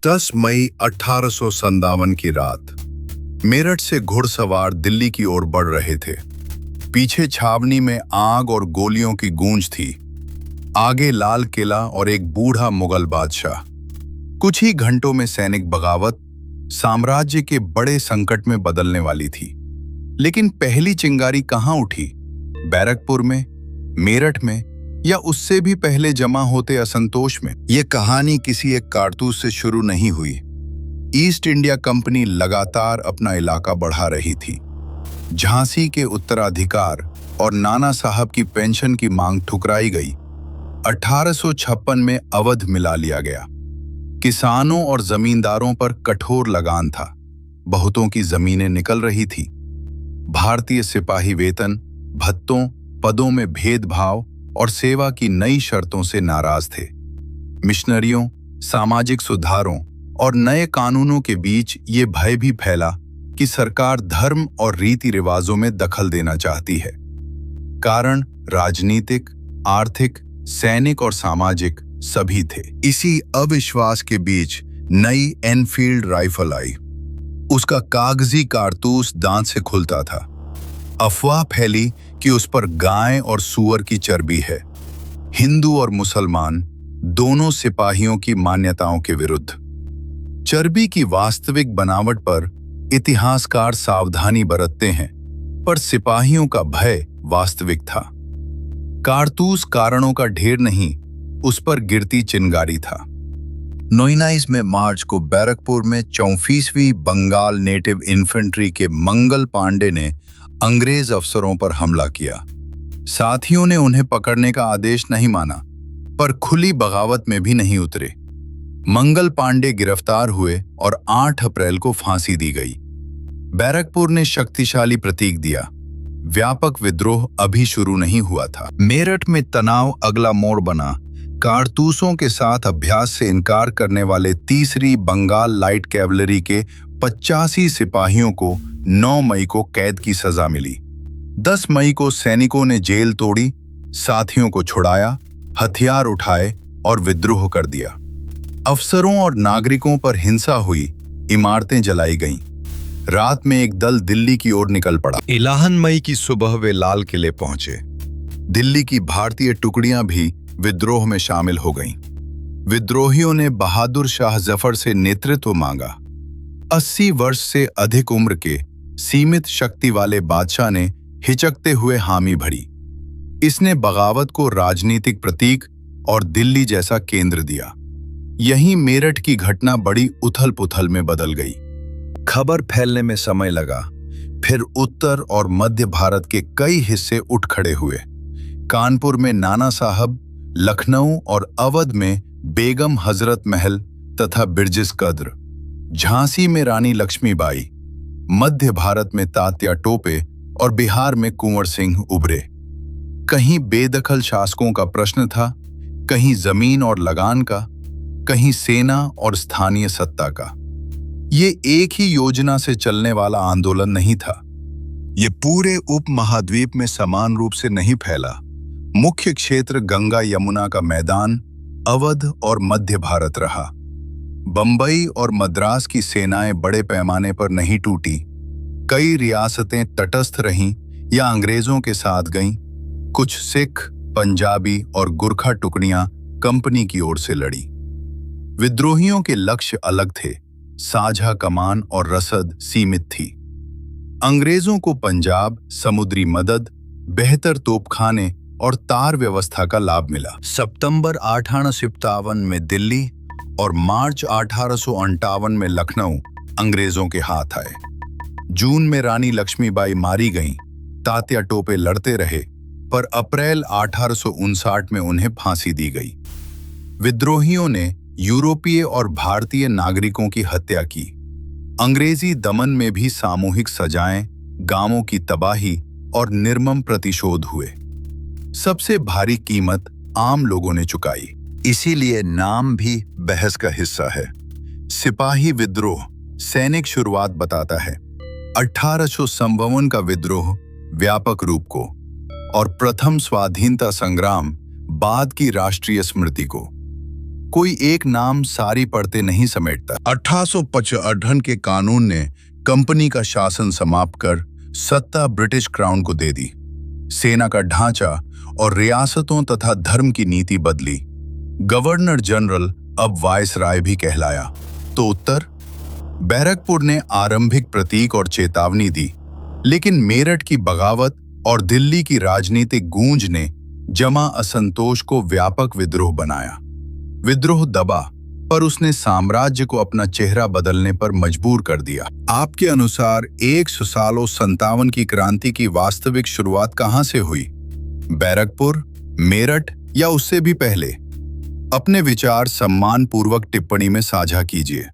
10 मई 1857 की रात मेरठ से घुड़सवार दिल्ली की ओर बढ़ रहे थे। पीछे छावनी में आग और गोलियों की गूंज थी। आगे लाल किला और एक बूढ़ा मुगल बादशाह। कुछ ही घंटों में सैनिक बगावत साम्राज्य के बड़े संकट में बदलने वाली थी। लेकिन पहली चिंगारी कहाँ उठी? बैरकपुर में, मेरठ में, या उससे भी पहले जमा होते असंतोष में? ये कहानी किसी एक कारतूस से शुरू नहीं हुई। ईस्ट इंडिया कंपनी लगातार अपना इलाका बढ़ा रही थी। झांसी के उत्तराधिकार और नाना साहब की पेंशन की मांग ठुकराई गई। 1856 में अवध मिला लिया गया। किसानों और जमींदारों पर कठोर लगान था। बहुतों की जमीनें निकल रही थी। भारतीय सिपाही वेतन, भत्तों, पदों में भेदभाव और सेवा की नई शर्तों से नाराज थे। मिशनरियों, सामाजिक सुधारों और नए कानूनों के बीच ये भय भी फैला कि सरकार धर्म और रीति रिवाजों में दखल देना चाहती है। कारण राजनीतिक, आर्थिक, सैनिक और सामाजिक सभी थे। इसी अविश्वास के बीच नई एनफील्ड राइफल आई। उसका कागजी कारतूस दांत से खुलता था। अफवाह फैली कि उस पर गाय और सूअर की चर्बी है। हिंदू और मुसलमान दोनों सिपाहियों की मान्यताओं के विरुद्ध। चर्बी की वास्तविक बनावट पर इतिहासकार सावधानी बरतते हैं, पर सिपाहियों का भय वास्तविक था। कारतूस कारणों का ढेर नहीं, उस पर गिरती चिंगारी था। 9 में मार्च को बैरकपुर में 34वीं बंगाल नेटिव इन्फेंट्री के मंगल पांडे ने अंग्रेज अफसरों पर हमला किया। साथियों ने उन्हें पकड़ने का आदेश नहीं माना, पर खुली बगावत में भी नहीं उतरे। मंगल पांडे गिरफ्तार हुए और 8 अप्रैल को फांसी दी गई। बैरकपुर ने शक्तिशाली प्रतीक दिया। व्यापक विद्रोह अभी शुरू नहीं हुआ था। मेरठ में तनाव अगला मोड़ बना। कारतूसों के साथ अभ्यास से इनकार करने वाले 3री बंगाल लाइट कैवलरी के 85 सिपाहियों को 9 मई को कैद की सजा मिली। 10 मई को सैनिकों ने जेल तोड़ी, साथियों को छुड़ाया, हथियार उठाए और विद्रोह कर दिया। अफसरों और नागरिकों पर हिंसा हुई, इमारतें जलाई गईं। रात में एक दल दिल्ली की ओर निकल पड़ा। 11 मई की सुबह वे लाल किले पहुंचे। दिल्ली की भारतीय टुकड़ियां भी विद्रोह में शामिल हो गईं। विद्रोहियों ने बहादुर शाह जफर से नेतृत्व मांगा। 80 वर्ष से अधिक उम्र के सीमित शक्ति वाले बादशाह ने हिचकते हुए हामी भरी। इसने बगावत को राजनीतिक प्रतीक और दिल्ली जैसा केंद्र दिया। यहीं मेरठ की घटना बड़ी उथल-पुथल में बदल गई। खबर फैलने में समय लगा। फिर उत्तर और मध्य भारत के कई हिस्से उठ खड़े हुए। कानपुर में नाना साहब, लखनऊ और अवध में बेगम हजरत महल तथा बिरजिस कद्र, झांसी में रानी लक्ष्मीबाई, मध्य भारत में तात्या टोपे और बिहार में कुंवर सिंह उभरे। कहीं बेदखल शासकों का प्रश्न था, कहीं जमीन और लगान का, कहीं सेना और स्थानीय सत्ता का। ये एक ही योजना से चलने वाला आंदोलन नहीं था। ये पूरे उपमहाद्वीप में समान रूप से नहीं फैला। मुख्य क्षेत्र गंगा यमुना का मैदान, अवध और मध्य भारत रहा। बंबई और मद्रास की सेनाएं बड़े पैमाने पर नहीं टूटी। कई रियासतें तटस्थ रहीं या अंग्रेजों के साथ गईं। कुछ सिख, पंजाबी और गुरखा टुकड़ियां कंपनी की ओर से लड़ी। विद्रोहियों के लक्ष्य अलग थे। साझा कमान और रसद सीमित थी। अंग्रेजों को पंजाब, समुद्री मदद, बेहतर तोपखाने और तार व्यवस्था का लाभ मिला। सितंबर 1857 में दिल्ली और मार्च 1858 में लखनऊ अंग्रेजों के हाथ आए। जून में रानी लक्ष्मीबाई मारी गईं। तात्या टोपे लड़ते रहे, पर अप्रैल 1859 में उन्हें फांसी दी गई। विद्रोहियों ने यूरोपीय और भारतीय नागरिकों की हत्या की। अंग्रेजी दमन में भी सामूहिक सजाएं, गांवों की तबाही और निर्मम प्रतिशोध हुए। सबसे भारी कीमत आम लोगों ने चुकाई। इसीलिए नाम भी बहस का हिस्सा है। सिपाही विद्रोह सैनिक शुरुआत बताता है, 1852 का विद्रोह व्यापक रूप को, और प्रथम स्वाधीनता संग्राम बाद की राष्ट्रीय स्मृति को। कोई एक नाम सारी पढ़ते नहीं समेटता। 1855 के कानून ने कंपनी का शासन समाप्त कर सत्ता ब्रिटिश क्राउन को दे दी। सेना का ढांचा और रियासतों तथा धर्म की नीति बदली। गवर्नर जनरल अब वायसराय भी कहलाया। तो उत्तर? बैरकपुर ने आरंभिक प्रतीक और चेतावनी दी, लेकिन मेरठ की बगावत और दिल्ली की राजनीतिक गूंज ने जमा असंतोष को व्यापक विद्रोह बनाया। विद्रोह दबा, पर उसने साम्राज्य को अपना चेहरा बदलने पर मजबूर कर दिया। आपके अनुसार 100 सालों 57 की क्रांति की वास्तविक शुरुआत कहां से हुई? बैरकपुर, मेरठ या उससे भी पहले? अपने विचार सम्मानपूर्वक टिप्पणी में साझा कीजिए।